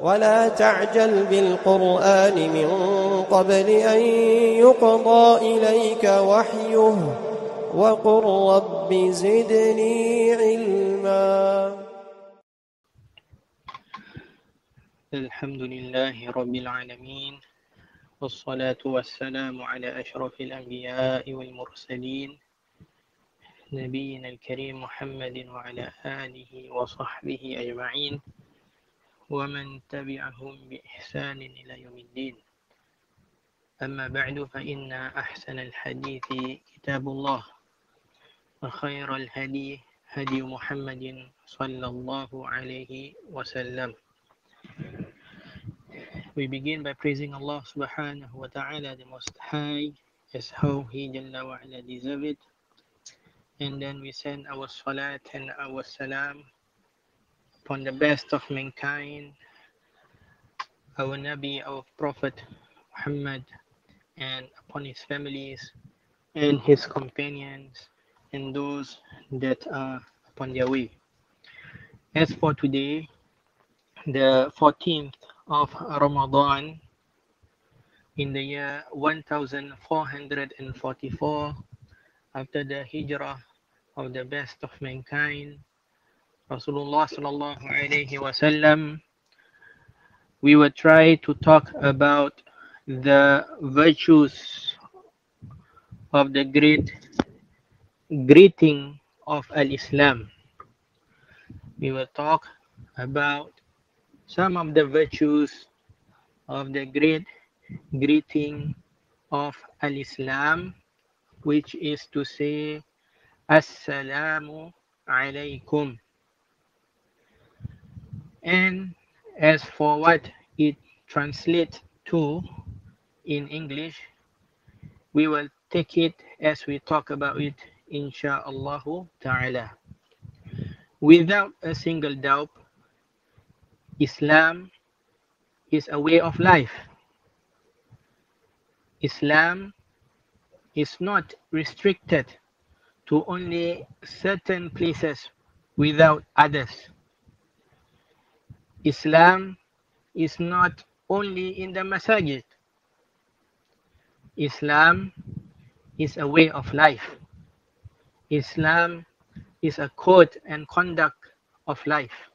ولا تعجل بالقرآن من قبل أن يقضى إليك وحيه وقل رب زدني علما. الحمد لله رب العالمين والصلاة والسلام على أشرف الأنبياء والمرسلين نبينا الكريم محمد وعلى آله وصحبه أجمعين ومن تبعهم بإحسان إلى يوم الدين. أما بعد فإن أحسن الحديث كتاب الله وخير الهدي هدي محمد صلى الله عليه وسلم. We begin by praising Allah subhanahu wa ta'ala, the Most High, as how He Jalla wa ala deserves it. And then we send our salat and our salam upon the best of mankind, our Nabi, our Prophet Muhammad, and upon his families and his companions and those that are upon their way. As for today, the 14th of Ramadan in the year 1444 after the hijrah of the best of mankind, Rasulullah sallallahu alaihi wasallam, we will try to talk about the virtues of the great greeting of Al-Islam. We will talk about some of the virtues of the great greeting of Al-Islam, which is to say, Assalamu alaikum. And as for what it translates to in English, we will take it as we talk about it, insha'Allah ta'ala. Without a single doubt, Islam is a way of life. Islam is not restricted to only certain places without others. Islam is not only in the masajid. Islam is a way of life. Islam is a code and conduct of life.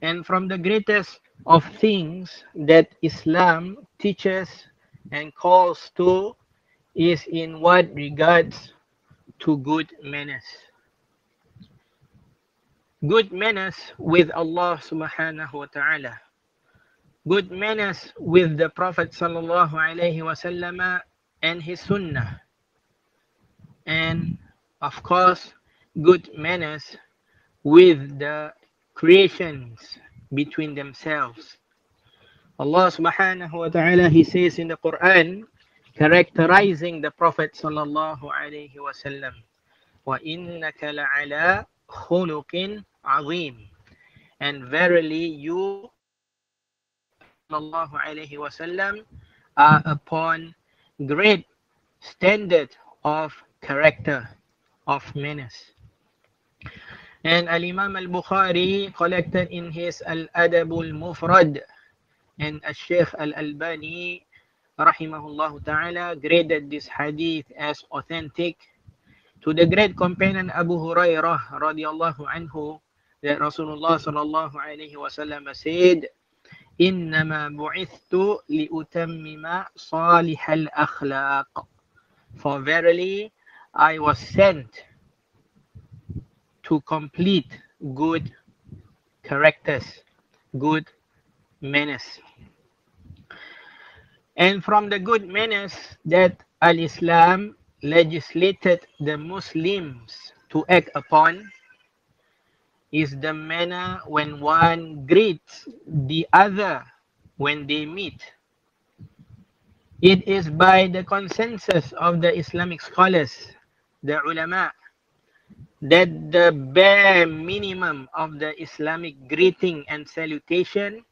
And from the greatest of things that Islam teaches and calls to is in what regards to good manners. Good manners with Allah subhanahu wa ta'ala. Good manners with the Prophet sallallahu alaihi wasallam and his sunnah. And of course, good manners with the creations between themselves. Allah subhanahu wa ta'ala, He says in the Quran, characterizing the Prophet sallallahu alaihi wasallam, وَإِنَّكَ لَعَلَىٰ خُلُقٍ عَظِيمٍ. And verily you sallallahu alaihi wasallam are upon great standard of character, of manners. And Al-Imam Al-Bukhari collected in his Al-Adab Al-Mufrad, and Al-Shaykh Al-Albani rahimahullah ta'ala graded this hadith as authentic to the great companion Abu Hurairah radiyallahu anhu that Rasulullah sallallahu alayhi wasallam said, إِنَّمَا بُعِثْتُ لِأُتَمِّمَ صَالِحَ الْأَخْلَاقِ. For verily I was sent to complete good characters, good manners. And from the good manners that Al-Islam legislated the Muslims to act upon is the manner when one greets the other when they meet. It is by the consensus of the Islamic scholars, the ulama, that the bare minimum of the Islamic greeting and salutation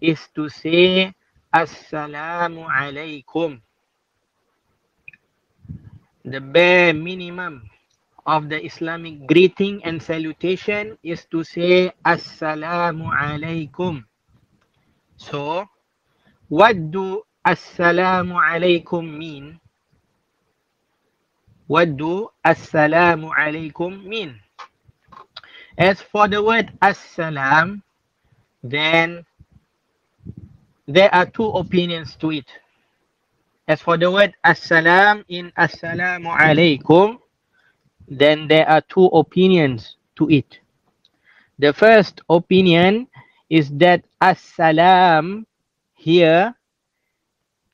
is to say Assalamu alaikum. The bare minimum of the Islamic greeting and salutation is to say Assalamu alaikum. So, what do Assalamu alaikum mean? What do Assalamu alaikum mean? As for the word Assalam, then there are two opinions to it. As for the word Assalam in Assalamu alaikum, then there are two opinions to it. The first opinion is that Assalam here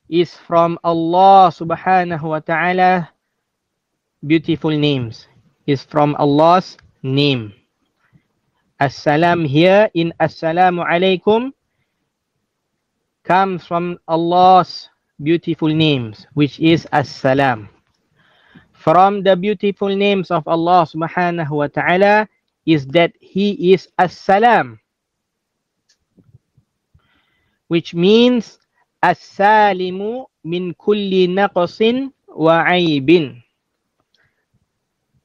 is from Allah subhanahu wa ta'ala beautiful names. Is from Allah's name. Assalam here in Assalamu alaikum comes from Allah's beautiful names, which is Assalam. From the beautiful names of Allah subhanahu wa ta'ala is that He is Assalam, which means As-salimu min kulli naqsin wa aibin.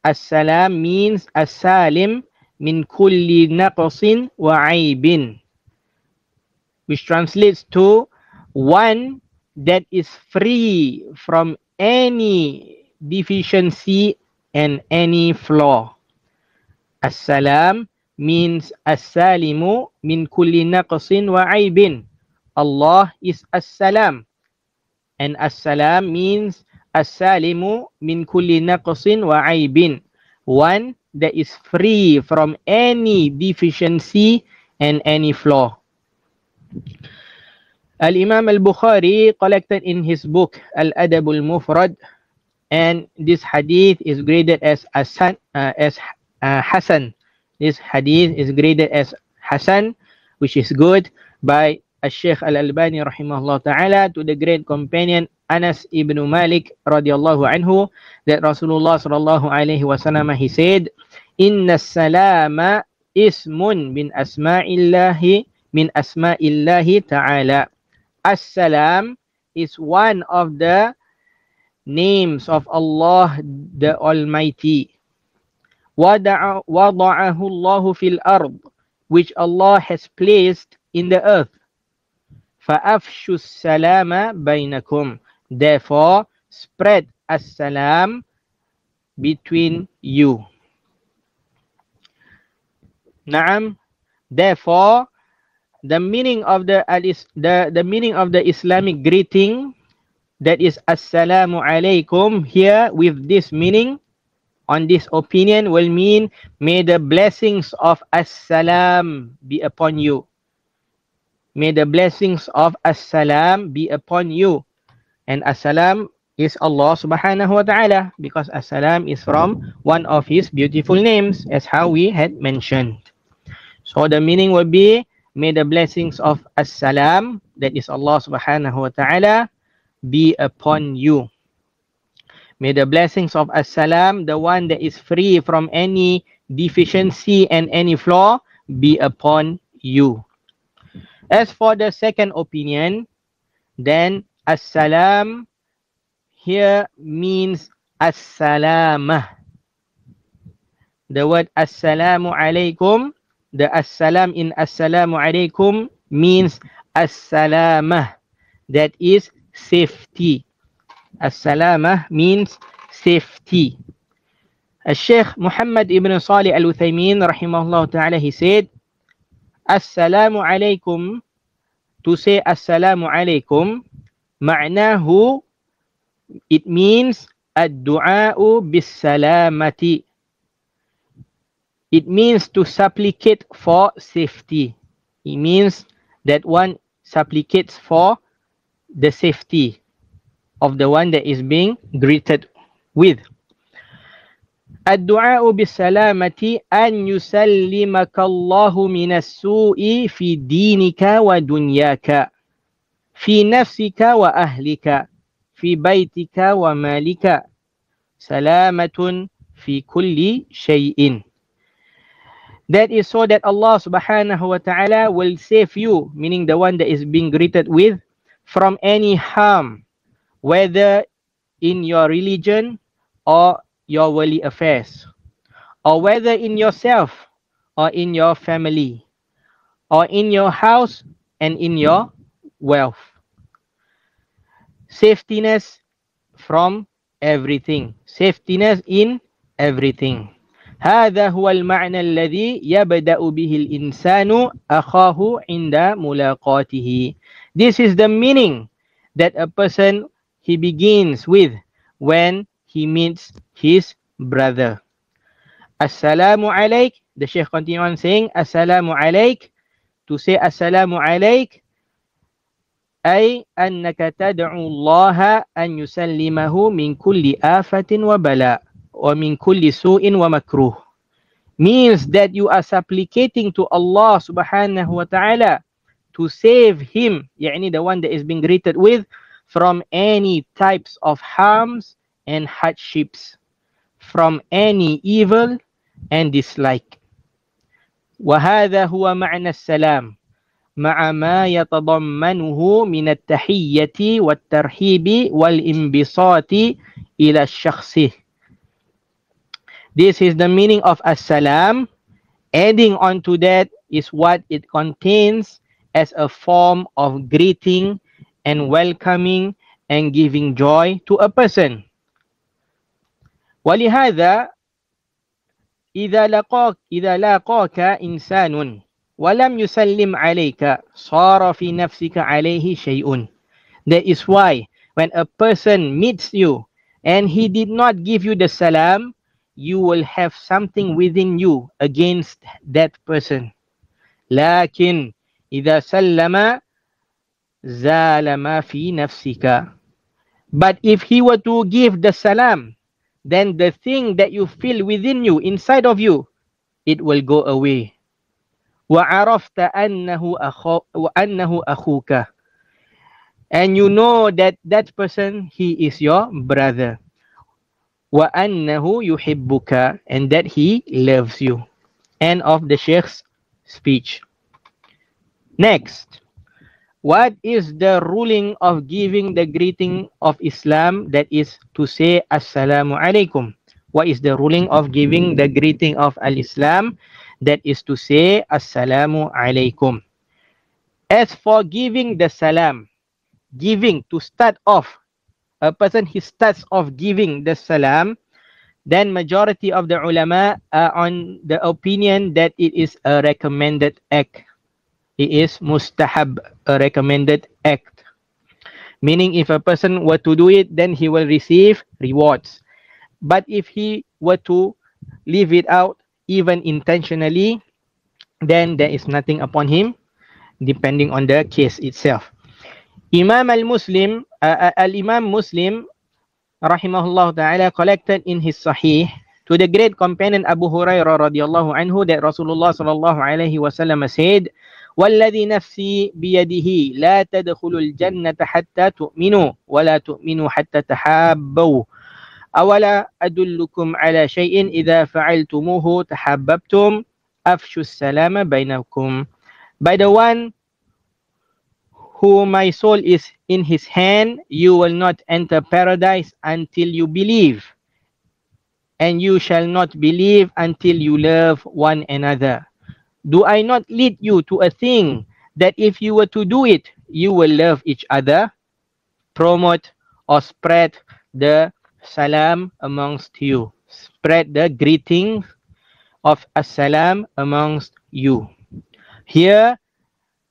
As-salam means As-salim min kulli naqsin wa aibin, which translates to one that is free from any deficiency and any flaw. As-salam means As-salimu min kulli naqsin wa aibin. Allah is As-salam, and As-salam means As-salimu min kulli naqsin wa aibin, one that is free from any deficiency and any flaw. Al-Imam al-Bukhari collected in his book Al-Adab al-Mufrad, and this hadith is graded as Hasan. This hadith is graded as Hasan, which is good, by Al-Sheikh Al-Albani rahimahullah ta'ala to the great companion Anas ibn Malik radiyallahu anhu, that Rasulullah sallallahu alaihi wasallam, he said, Inna salama ismun min asma'illahi ta'ala. As-salam is one of the names of Allah the Almighty. Wada'ahu Allahu fil ard, which Allah has placed in the earth. فَأَفْشُوا السَّلَامَ بَيْنَكُمْ. Therefore, spread as-salam between you. Naam. Therefore, the meaning of the meaning of the Islamic greeting, that is Assalamu alaikum, here with this meaning, on this opinion, will mean may the blessings of as-salam be upon you. May the blessings of As-salam be upon you. And As-salam is Allah subhanahu wa ta'ala, because As-salam is from one of His beautiful names, as how we had mentioned. So the meaning will be, may the blessings of As-salam, that is Allah subhanahu wa ta'ala, be upon you. May the blessings of As-salam, the one that is free from any deficiency and any flaw, be upon you. As for the second opinion, then As-salam here means As-salamah. The word Assalamu alaikum, the As-salam in Assalamu alaikum means As-salamah, that is safety. As-salamah means safety. Al-Sheikh Muhammad ibn Salih al-Uthaymin rahimahullah ta'ala, he said, Assalamu alaikum, to say Assalamu alaikum, ma'nahu, it means ad-du'a'u bis-salamati. It means to supplicate for safety. It means that one supplicates for the safety of the one that is being greeted with. Ad-du'a'u bis-salamati an yusallimaka Allahu minas su'i fi dinika wa dunyaka, fi nafsika wa ahlika, fi baitika wa malika, salamatun fi kulli shay'in. That is so that Allah subhanahu wa ta'ala will save you, meaning the one that is being greeted with, from any harm, whether in your religion or your worldly affairs, or whether in yourself or in your family, or in your house and in your wealth. Safetiness from everything. Safetiness in everything. هذا هو المعنى الذي يبدأ به الإنسان أخاه عند ملاقاته. This is the meaning that a person he begins with when he meets his brother. Assalamu alaik. The Shaykh continue on saying Assalamu alaik. To say Assalamu alaik أي أنك تدعو الله أن يسلمه من كل آفة وبلاء ومن كل سوء ومكروه. Means that you are supplicating to Allah subhanahu wa ta'ala to save him, يعني the one that is being greeted with, from any types of harms and hardships, from any evil and dislike. وهذا هو معنى السلام مع ما يتضمنه من التحية والترحيب والانبساط إلى الشخص. This is the meaning of as-salam. Adding on to that is what it contains as a form of greeting and welcoming and giving joy to a person. ولهذا إذا لاقاك إنسان وَلَمْ يُسَلِّمْ عَلَيْكَ صَارَ فِي نَفْسِكَ عَلَيْهِ شَيْءٌ. That is why when a person meets you and he did not give you the salam, you will have something within you against that person. لكن إذا سلم زال ما في نفسك. But if he were to give the salam, then the thing that you feel within you, inside of you, it will go away. وَعَرَفْتَ أَنَّهُ أَخُوكَ. And you know that that person, he is your brother. وَأَنَّهُ يُحِبُّكَ. And that he loves you. End of the Sheikh's speech. Next. What is the ruling of giving the greeting of Islam, that is to say Assalamu alaikum? What is the ruling of giving the greeting of Al-Islam, that is to say Assalamu alaikum? As for giving the salam, giving to start off, a person he starts off giving the salam, then majority of the ulama are on the opinion that it is a recommended act. It is mustahab, a recommended act. Meaning if a person were to do it, then he will receive rewards. But if he were to leave it out, even intentionally, then there is nothing upon him, depending on the case itself. Al-Imam Muslim, rahimahullah ta'ala, collected in his Sahih to the great companion Abu Hurairah radiyallahu anhu that Rasulullah sallallahu alaihi wasallam said, وَالَّذِي نَفْسِي بِيَدِهِ لَا تَدْخُلُوا الْجَنَّةَ حَتَّى تُؤْمِنُوا وَلَا تُؤْمِنُوا حَتَّى تَحَابَّوْا أَوَلَا أَدُلُّكُمْ عَلَى شَيْءٍ إِذَا فَعَلْتُمُوهُ تَحَابَّبْتُمْ أَفْشُوا السَّلَامَ بَيْنَكُمْ. By the one who my soul is in his hand, you will not enter paradise until you believe, and you shall not believe until you love one another. Do I not lead you to a thing that if you were to do it, you will love each other? Promote or spread the salam amongst you. Spread the greeting of as-salam amongst you. Here,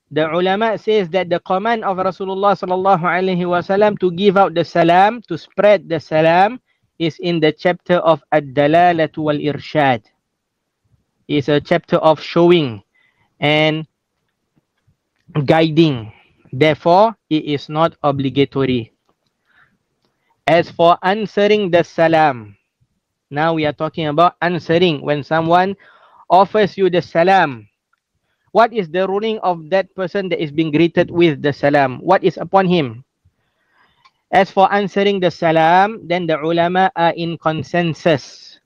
the ulama says that the command of Rasulullah sallallahu alaihi wasallam to give out the salam, to spread the salam, is in the chapter of Ad-Dalalatu wal-Irshad. It's a chapter of showing and guiding. Therefore, it is not obligatory. As for answering the salam, now we are talking about answering when someone offers you the salam. What is the ruling of that person that is being greeted with the salam? What is upon him? As for answering the salam, then the ulama are in consensus.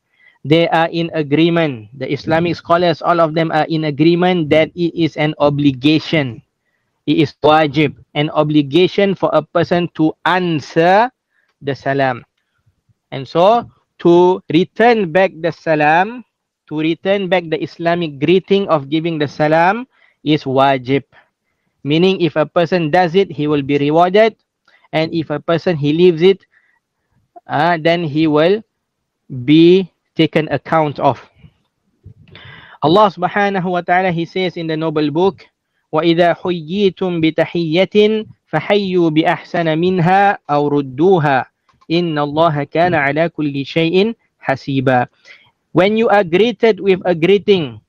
They are in agreement. The Islamic scholars, all of them are in agreement that it is an obligation. It is wajib, an obligation for a person to answer the salam. And so, to return back the salam, to return back the Islamic greeting of giving the salam is wajib. Meaning if a person does it, he will be rewarded. And if a person he leaves it, then he will be taken account of. Allah subhanahu wa ta'ala, he says in the noble book, وَإِذَا حُيِّيتُمْ بِتَحِيَّةٍ فَحَيُّوا بِأَحْسَنَ مِنْهَا أَوْ رُدُّوهَا إِنَّ اللَّهَ كَانَ عَلَى كُلِّ شَيْءٍ حَسِيبًا. When you are greeted with a greeting,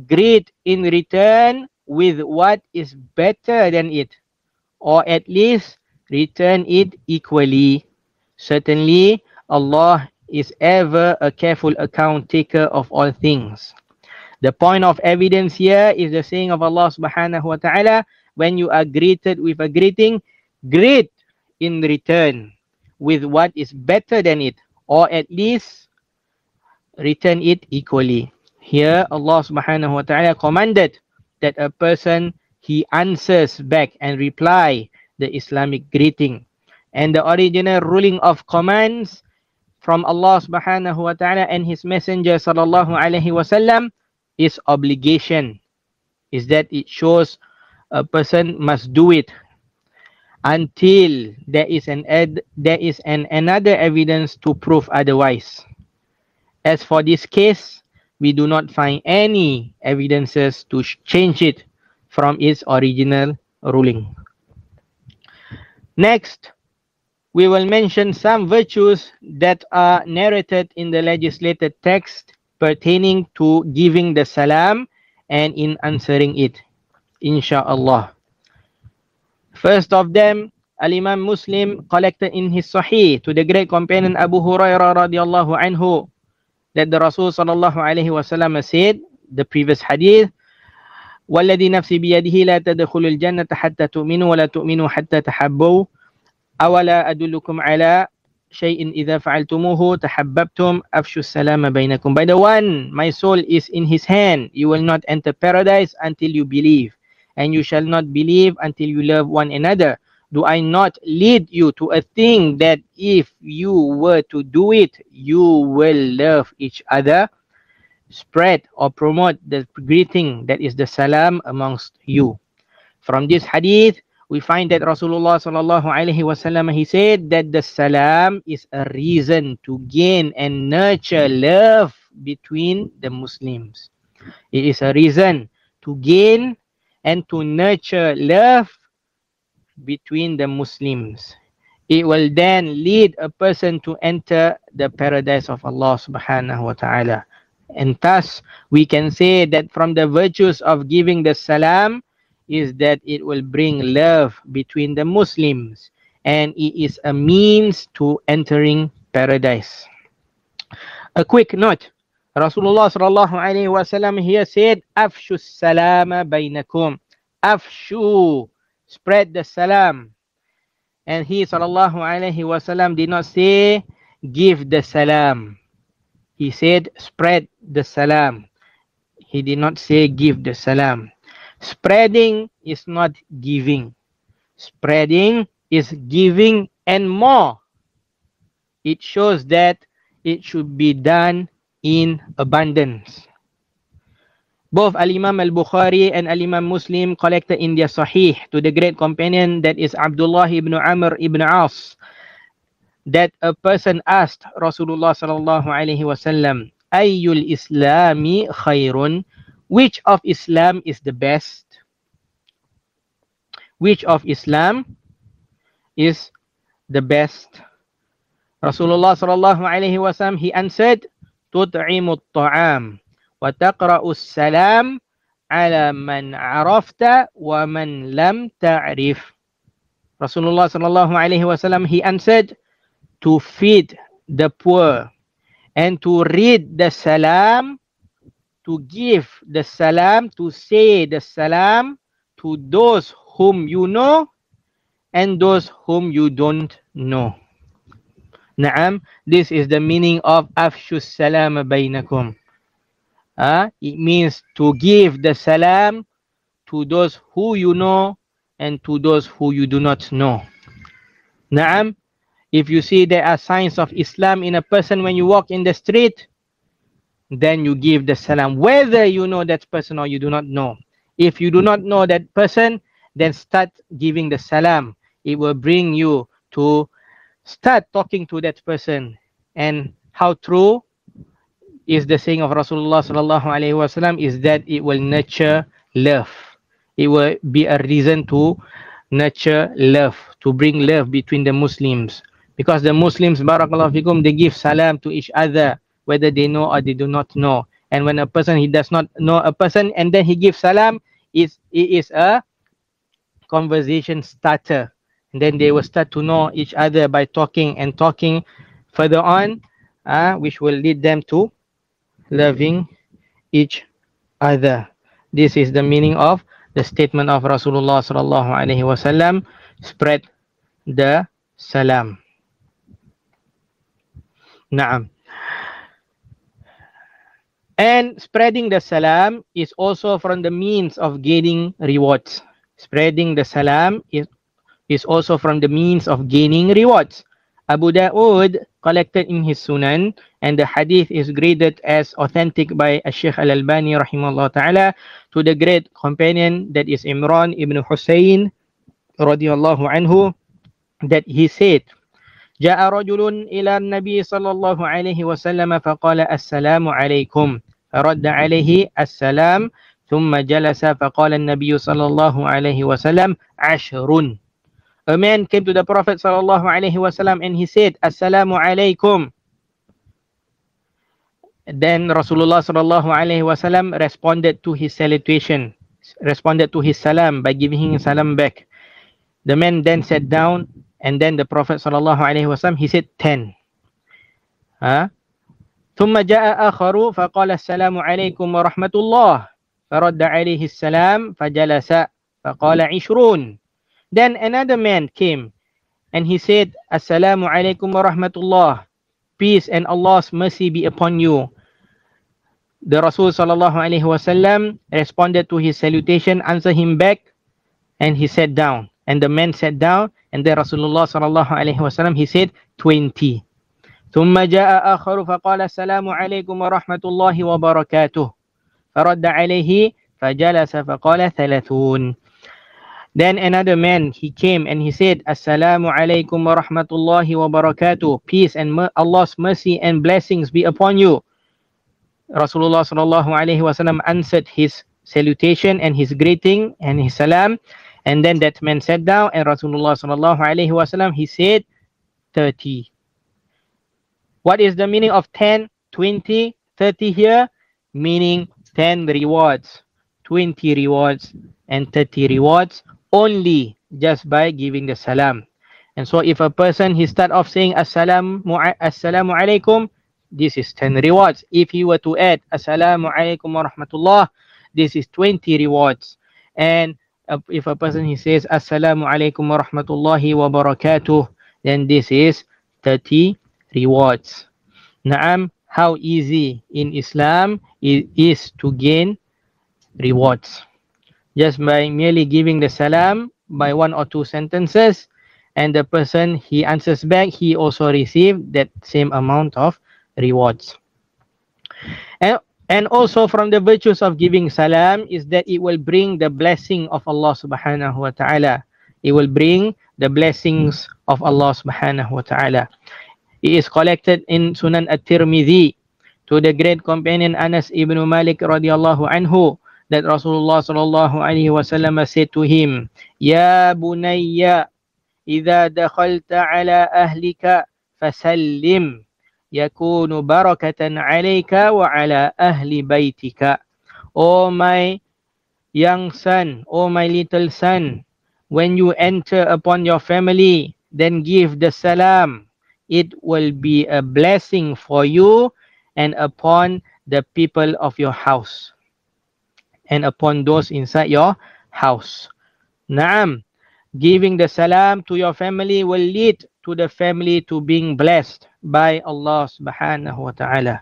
greet in return with what is better than it, or at least return it equally. Certainly, Allah is ever a careful account taker of all things. The point of evidence here is the saying of Allah subhanahu wa ta'ala, when you are greeted with a greeting, greet in return with what is better than it, or at least return it equally. Here Allah subhanahu wa ta'ala commanded that a person, he answers back and reply the Islamic greeting. And the original ruling of commands from Allah subhanahu wa ta'ala and his messenger sallallahu alaihi wasallam is obligation, is that it shows a person must do it until there is another evidence to prove otherwise. As for this case, we do not find any evidences to change it from its original ruling. Next, we will mention some virtues that are narrated in the legislated text pertaining to giving the salam and in answering it, insha'Allah. First of them, Al-Imam Muslim collected in his Sahih to the great companion Abu Hurairah radiyallahu anhu that the Rasul sallallahu alaihi wasallam said, the previous hadith, وَالَّذِي نَفْسِي بِيَدِهِ لَا تَدْخُلُوا الْجَنَّةَ حَتَّى تُؤْمِنُوا وَلَا تُؤْمِنُوا حَتَّى تَحَبُّوا أَوَلَا أَدُلُّكُمْ عَلَى شَيْءٍ إِذَا فَعَلْتُمُوهُ تَحَبَّبْتُمْ أَفْشُوا السَّلَامَ بَيْنَكُمْ. By the one, my soul is in his hand, you will not enter paradise until you believe, and you shall not believe until you love one another. Do I not lead you to a thing that if you were to do it, you will love each other? Spread or promote the greeting, that is the salam, amongst you. From this hadith, we find that Rasulullah sallallahu alaihi wasallam, he said that the salam is a reason to gain and nurture love between the Muslims. It is a reason to gain and to nurture love between the Muslims. It will then lead a person to enter the paradise of Allah subhanahu wa ta'ala. And thus, we can say that from the virtues of giving the salam is that it will bring love between the Muslims, and it is a means to entering paradise. A quick note, Rasulullah sallallahu alaihi wasallam here said, Afshu salama bainakum. Afshu, spread the salam. And he sallallahu alaihi wasallam did not say give the salam. He said spread the salam. He did not say give the salam. Spreading is not giving. Spreading is giving and more. It shows that it should be done in abundance. Both Al-Imam Al-Bukhari and Al-Imam Muslim collected in their Sahih to the great companion, that is Abdullah ibn Amr ibn As, that a person asked Rasulullah sallallahu alaihi wasallam, Ayyul Islami khairun? Which of Islam is the best? Which of Islam is the best? Rasulullah sallallahu alaihi wasallam, he answered, Tut'imu at-ta'am wa taqra'u as-salam ala man 'arafta wa man lam ta'rif. Rasulullah sallallahu alaihi wasallam, he answered, to feed the poor and to read the salam, to give the salam, to say the salam to those whom you know and those whom you don't know. Naam, this is the meaning of Afshu Salam Bainakum. It means to give the salam to those who you know and to those who you do not know. Naam, if you see there are signs of Islam in a person when you walk in the street, then you give the salam, whether you know that person or you do not know. If you do not know that person, then start giving the salam. It will bring you to start talking to that person. And how true is the saying of Rasulullah sallallahu alaihi wasallam is that it will nurture love. It will be a reason to nurture love, to bring love between the Muslims. Because the Muslims, barakallahu fikum, they give salam to each other, whether they know or they do not know. And when a person, he does not know a person, and then he gives salam, it is a conversation starter. And then they will start to know each other by talking and talking further on, which will lead them to loving each other. This is the meaning of the statement of Rasulullah sallallahu alaihi wasallam, spread the salam. Naam. And spreading the salam is also from the means of gaining rewards. Spreading the salam is also from the means of gaining rewards. Abu Dawood collected in his Sunan, and the hadith is graded as authentic by Shaykh Al-Albani rahimahullah ta'ala to the great companion, that is Imran ibn Husayn radiyallahu anhu, that he said, جاء رجل إلى النبي صلى الله عليه وسلم فقال السلام عليكم فرد عليه السلام ثم جلس فقال النبي صلى الله عليه وسلم عشر. A man came to the Prophet sallallahu alaihi wasallam and he said, Assalamu alaikum. Then Rasulullah sallallahu alaihi wasallam responded to his salutation, responded to his salam by giving him salam back. The man then sat down, and then the Prophet sallallahu alaihi wasallam, he said 10. ثم جاء آخر فقال السلام عليكم ورحمة الله فرد عليه السلام فجلس فقال 20. Then another man came and he said, Assalamu alaikum wa rahmatullah. Peace and Allah's mercy be upon you. The Rasul sallallahu alaihi wasallam responded to his salutation, answered him back, and he sat down. And the man sat down, and then Rasulullah sallallahu alaihi wasallam, he said 20. ثم جاء آخر فقال السلام عليكم ورحمة الله وبركاته فرد عليه فجلس فقال 30. Then another man, he came and he said, Assalamu alaikum wa rahmatullahi wa barakatuh. Peace and Allah's mercy and blessings be upon you. Rasulullah sallallahu alaihi wasallam answered his salutation and his greeting and his salam. And then that man sat down, and Rasulullah sallallahu alaihi wasallam, he said 30. What is the meaning of 10, 20, 30 here? Meaning 10 rewards, 20 rewards, and 30 rewards, only just by giving the salam. And so if a person, he start off saying assalamu alaikum, this is 10 rewards. If he were to add assalamu alaikum wa rahmatullah, this is 20 rewards. And if a person, he says assalamu alaikum wa rahmatullahi wa barakatuh, then this is 30 rewards. Naam, how easy in Islam it is to gain rewards. Just by merely giving the salam by 1 or 2 sentences, and the person, he answers back, he also received that same amount of rewards. And also from the virtues of giving salam is that it will bring the blessing of Allah subhanahu wa ta'ala. It will bring the blessings of Allah subhanahu wa ta'ala. It is collected in Sunan At-Tirmidhi to the great companion Anas ibn Malik radiyallahu anhu, that Rasulullah sallallahu alaihi wasallam said to him, Ya bunayya, idha dakhalta ala ahlika fasallim, yakunu barakatan alayka wa ala ahli baytika. O my young son, O my little son, when you enter upon your family, then give the salam. It will be a blessing for you and upon the people of your house, and upon those inside your house. Naam, giving the salam to your family will lead to the family to being blessed by Allah subhanahu wa ta'ala.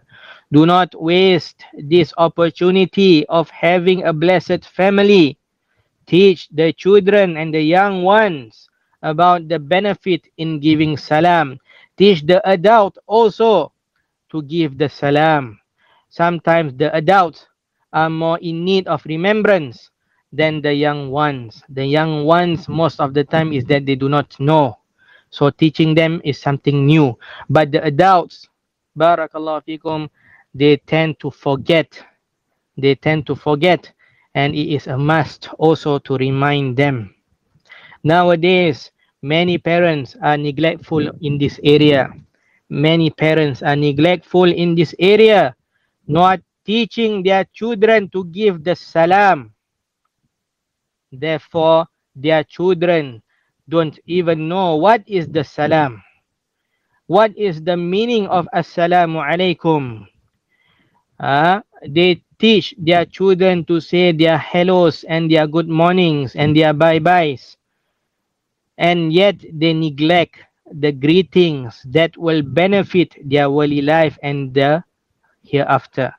Do not waste this opportunity of having a blessed family. Teach the children and the young ones about the benefit in giving salam. Teach the adult also to give the salam. Sometimes the adults are more in need of remembrance than the young ones. The young ones, most of the time, is that they do not know. So teaching them is something new. But the adults, barakallahu fikum, they tend to forget. They tend to forget. And it is a must also to remind them. Nowadays, many parents are neglectful in this area. Many parents are neglectful in this area, not teaching their children to give the salam. Therefore, their children don't even know what is the salam. What is the meaning of assalamu alaikum? They teach their children to say their hellos and their good mornings and their bye-byes. And yet they neglect the greetings that will benefit their worldly life and the hereafter.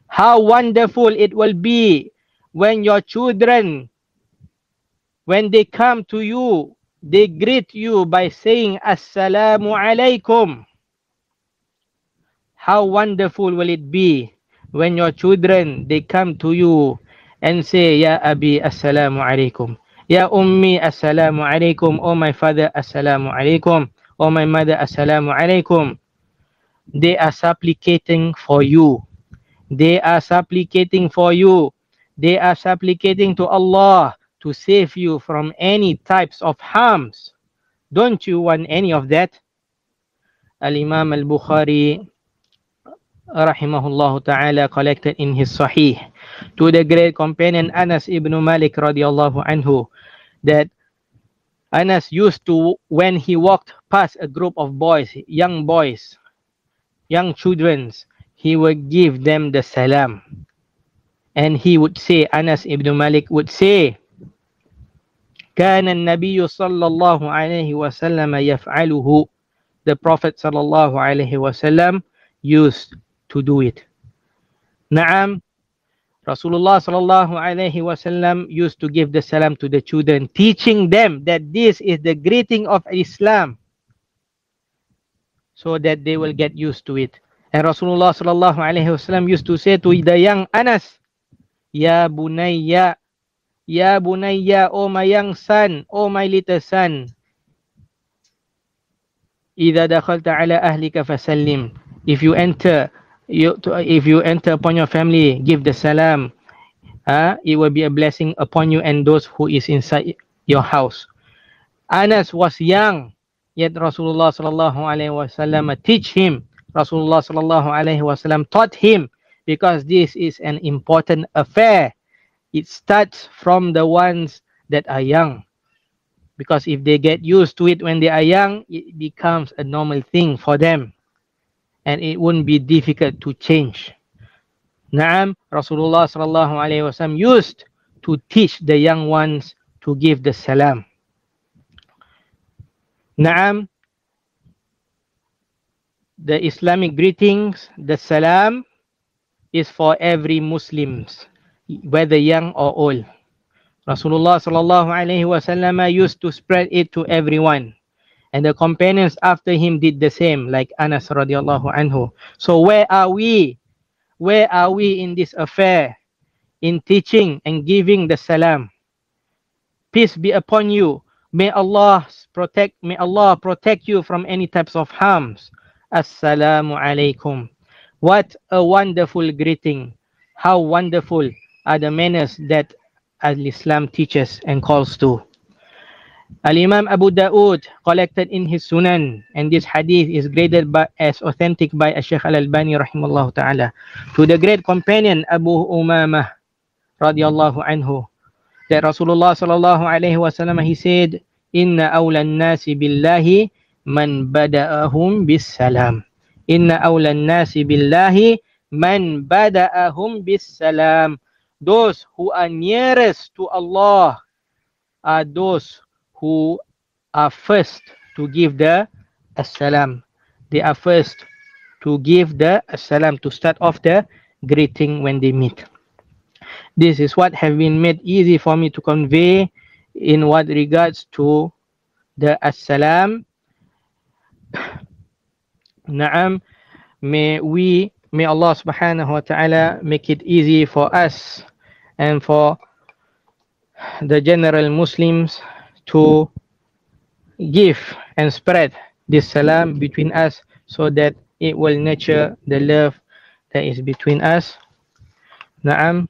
How wonderful it will be when your children, when they come to you, they greet you by saying Assalamu alaikum. How wonderful will it be when your children, they come to you and say, Ya Abi, Assalamu alaikum. Ya Ummi, Assalamu alaikum. Oh my father, Assalamu alaikum. Oh my mother, Assalamu alaikum. They are supplicating for you. They are supplicating for you. They are supplicating to Allah to save you from any types of harms. Don't you want any of that? Al-Imam al-Bukhari rahimahullah ta'ala collected in his Sahih to the great companion Anas ibn Malik radiallahu anhu that Anas used to, when he walked past a group of boys, young children, he would give them the salam. And he would say, Anas ibn Malik would say, كان النبي صلى الله عليه وسلم يفعله. The Prophet صلى الله عليه وسلم used to do it. Naam, Rasulullah صلى الله عليه وسلم used to give the salam to the children, teaching them that this is the greeting of Islam, so that they will get used to it. And Rasulullah صلى الله عليه وسلم used to say to the young Anas, Ya bunayya, Ya bunayya, oh my young son, oh my little son, إذا دخلت على أهلك فسلم. If you enter upon your family, give the salam. It will be a blessing upon you and those who is inside your house. Anas was young, yet Rasulullah sallallahu alaihi wasallam teach him. Rasulullah sallallahu alaihi wasallam taught him, because this is an important affair. It starts from the ones that are young. Because if they get used to it when they are young, it becomes a normal thing for them. And it wouldn't be difficult to change. Naam, Rasulullah sallallahu alaihi wasallam used to teach the young ones to give the salam. Naam, the Islamic greetings, the salam, is for every Muslims, whether young or old. Rasulullah sallallahu alaihi wasallam used to spread it to everyone. And the companions after him did the same, like Anas radiallahu anhu. So where are we? Where are we in this affair? In teaching and giving the salam. Peace be upon you. May Allah protect you from any types of harms. Assalamu alaikum. What a wonderful greeting. How wonderful are the manners that Al-Islam teaches and calls to. Al-Imam Abu Dawood collected in his Sunan, and this hadith is graded as authentic by Shaykh Al-Albani rahimahullah ta'ala, to the great companion Abu Umamah radiyallahu anhu, that Rasulullah sallallahu alaihi wasallam, he said, Inna awla nasi billahi man bada'ahum bis salam. Inna awla nasi billahi man bada'ahum bis salam. Those who are nearest to Allah are those who are first to give the as-salam. They are first to give the as-salam, to start off the greeting when they meet. This is what have been made easy for me to convey in what regards to the as-salam. Naam, may Allah subhanahu wa ta'ala make it easy for us and for the general Muslims to give and spread this salam between us, so that it will nurture the love that is between us. Naam.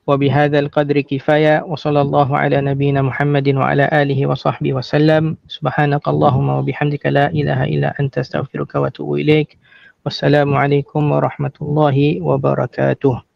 وبهذا القدر كفاية وصلى الله على نبينا محمد وعلى آله وصحبه وسلم. سبحانك اللهم وبحمدك لا إله إلا أنت استغفرك وأتوب إليك. والسلام عليكم ورحمة الله وبركاته.